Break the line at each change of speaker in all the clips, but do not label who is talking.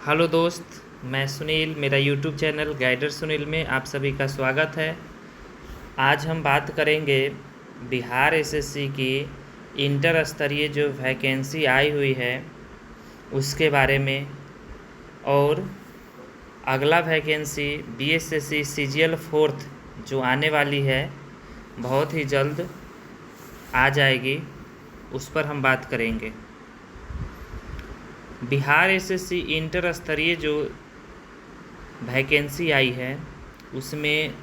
Hello दोस्त, मैं सुनील। मेरा यूट्यूब चैनल गाइडर सुनील में आप सभी का स्वागत है। आज हम बात करेंगे बिहार एसएससी की इंटर स्तरीय जो वैकेंसी आई हुई है उसके बारे में। और अगला वैकेंसी बीएसएससी सीजीएल फोर्थ जो आने वाली है, बहुत ही जल्द आ जाएगी, उस पर हम बात करेंगे। बिहार एसएससी इंटर स्तरीय जो वैकेंसी आई है उसमें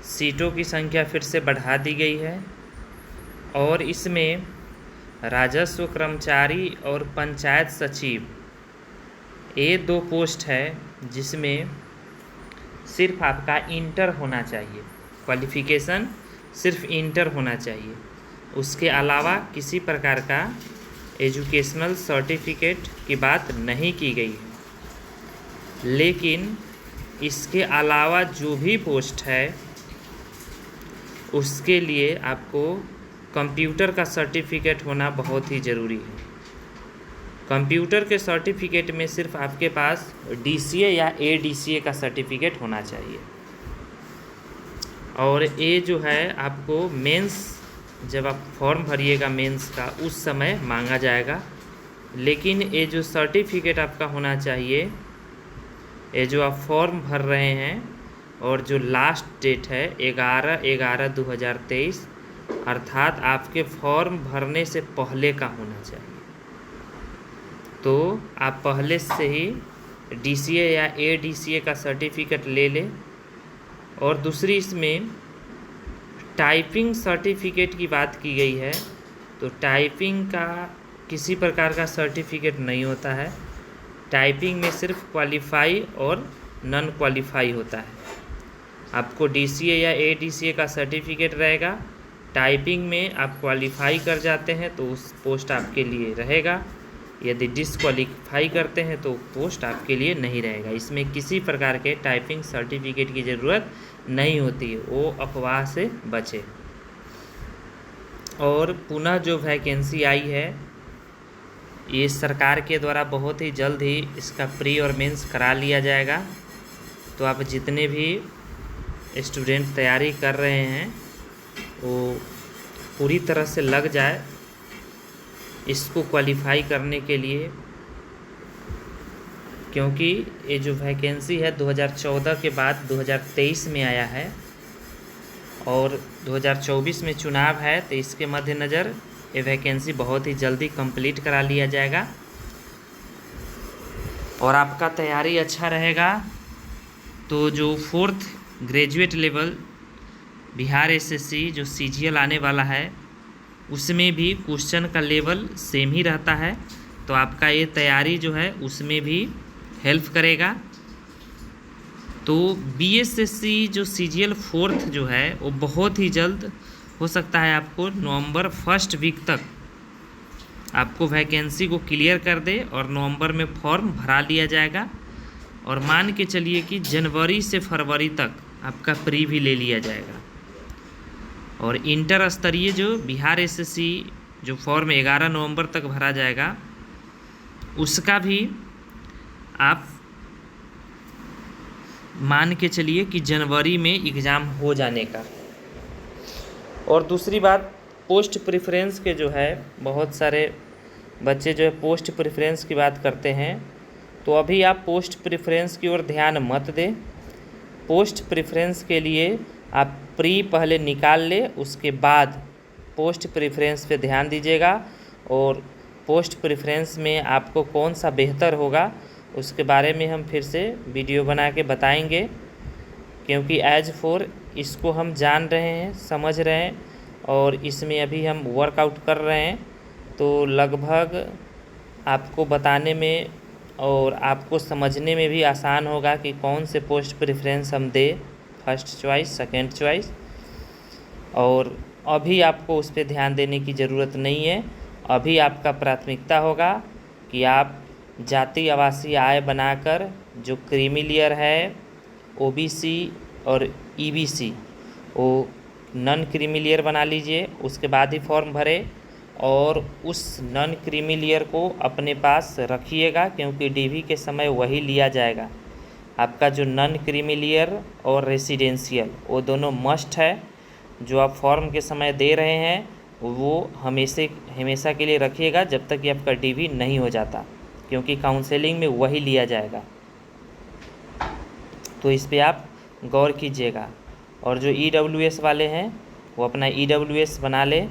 सीटों की संख्या फिर से बढ़ा दी गई है और इसमें राजस्व कर्मचारी और पंचायत सचिव ये 2 पोस्ट है जिसमें सिर्फ आपका इंटर होना चाहिए, क्वालिफ़िकेशन सिर्फ इंटर होना चाहिए। उसके अलावा किसी प्रकार का एजुकेशनल सर्टिफिकेट की बात नहीं की गई है। लेकिन इसके अलावा जो भी पोस्ट है उसके लिए आपको कंप्यूटर का सर्टिफिकेट होना बहुत ही ज़रूरी है। कंप्यूटर के सर्टिफिकेट में सिर्फ आपके पास डीसीए या एडीसीए का सर्टिफिकेट होना चाहिए। और ये जो है आपको मेंस, जब आप फॉर्म भरिएगा मेंस का, उस समय मांगा जाएगा। लेकिन ये जो सर्टिफिकेट आपका होना चाहिए, ये जो आप फॉर्म भर रहे हैं और जो लास्ट डेट है 11/11/2023, अर्थात आपके फॉर्म भरने से पहले का होना चाहिए। तो आप पहले से ही डीसीए या एडीसीए का सर्टिफिकेट ले लें। और दूसरी इसमें टाइपिंग सर्टिफिकेट की बात की गई है, तो टाइपिंग का किसी प्रकार का सर्टिफिकेट नहीं होता है। टाइपिंग में सिर्फ क्वालिफाई और नॉन क्वालिफाई होता है। आपको डीसीए या एडीसीए का सर्टिफिकेट रहेगा। टाइपिंग में आप क्वालिफाई कर जाते हैं तो उस पोस्ट आपके लिए रहेगा, यदि डिसक्वालीफाई करते हैं तो पोस्ट आपके लिए नहीं रहेगा। इसमें किसी प्रकार के टाइपिंग सर्टिफिकेट की ज़रूरत नहीं होती है, वो अफवाह से बचे। और पुनः जो वैकेंसी आई है ये सरकार के द्वारा बहुत ही जल्द ही इसका प्री और मेंस करा लिया जाएगा। तो आप जितने भी स्टूडेंट तैयारी कर रहे हैं वो पूरी तरह से लग जाए इसको क्वालिफाई करने के लिए, क्योंकि ये जो वैकेंसी है 2014 के बाद 2023 में आया है और 2024 में चुनाव है। तो इसके मद्देनज़र ये वैकेंसी बहुत ही जल्दी कंप्लीट करा लिया जाएगा और आपका तैयारी अच्छा रहेगा तो जो 4th graduate level Bihar SSC जो सीजीएल आने वाला है उसमें भी क्वेश्चन का लेवल सेम ही रहता है। तो आपका ये तैयारी जो है उसमें भी हेल्प करेगा। तो बीएसएससी जो सीजीएल फोर्थ जो है वो बहुत ही जल्द हो सकता है, आपको नवंबर 1st वीक तक आपको वैकेंसी को क्लियर कर दे और नवंबर में फॉर्म भरा लिया जाएगा। और मान के चलिए कि जनवरी से फरवरी तक आपका प्री भी ले लिया जाएगा। और इंटर स्तरीय जो बिहार एसएससी जो फॉर्म 11 नवंबर तक भरा जाएगा उसका भी आप मान के चलिए कि जनवरी में एग्ज़ाम हो जाने का। और दूसरी बात, पोस्ट प्रेफरेंस के जो है बहुत सारे बच्चे जो है पोस्ट प्रेफरेंस की बात करते हैं, तो अभी आप पोस्ट प्रेफरेंस की ओर ध्यान मत दें। पोस्ट प्रेफरेंस के लिए आप प्री पहले निकाल ले, उसके बाद पोस्ट प्रेफरेंस पे ध्यान दीजिएगा। और पोस्ट प्रेफरेंस में आपको कौन सा बेहतर होगा उसके बारे में हम फिर से वीडियो बना के बताएंगे, क्योंकि एज फोर इसको हम जान रहे हैं, समझ रहे हैं और इसमें अभी हम वर्कआउट कर रहे हैं। तो लगभग आपको बताने में और आपको समझने में भी आसान होगा कि कौन से पोस्ट प्रेफरेंस हम दें, फर्स्ट चॉइस, सेकंड चॉइस। और अभी आपको उस पर ध्यान देने की ज़रूरत नहीं है। अभी आपका प्राथमिकता होगा कि आप जाति आवासीय आय बनाकर जो क्रीमी लेयर है ओबीसी और ईबीसी वो नॉन क्रीमी लेयर बना लीजिए, उसके बाद ही फॉर्म भरें। और उस नॉन क्रीमी लेयर को अपने पास रखिएगा, क्योंकि डीवी के समय वही लिया जाएगा। आपका जो नॉन क्रीमी लेयर और रेसिडेंशियल वो दोनों मस्ट है। जो आप फॉर्म के समय दे रहे हैं वो हमेशा के लिए रखिएगा जब तक कि आपका डीवी नहीं हो जाता, क्योंकि काउंसलिंग में वही लिया जाएगा। तो इस पे आप गौर कीजिएगा। और जो EWS वाले हैं वो अपना EWS बना ले,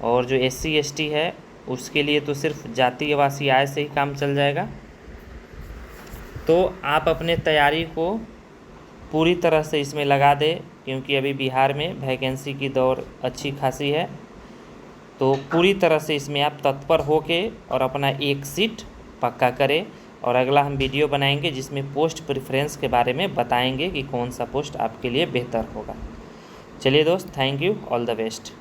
और जो SC ST है उसके लिए तो सिर्फ जाति आवासीय आय से ही काम चल जाएगा। तो आप अपने तैयारी को पूरी तरह से इसमें लगा दें, क्योंकि अभी बिहार में वैकेंसी की दौर अच्छी खासी है। तो पूरी तरह से इसमें आप तत्पर होके और अपना एक सीट पक्का करें। और अगला हम वीडियो बनाएंगे जिसमें पोस्ट प्रेफरेंस के बारे में बताएंगे कि कौन सा पोस्ट आपके लिए बेहतर होगा। चलिए दोस्त, thank you, all the best.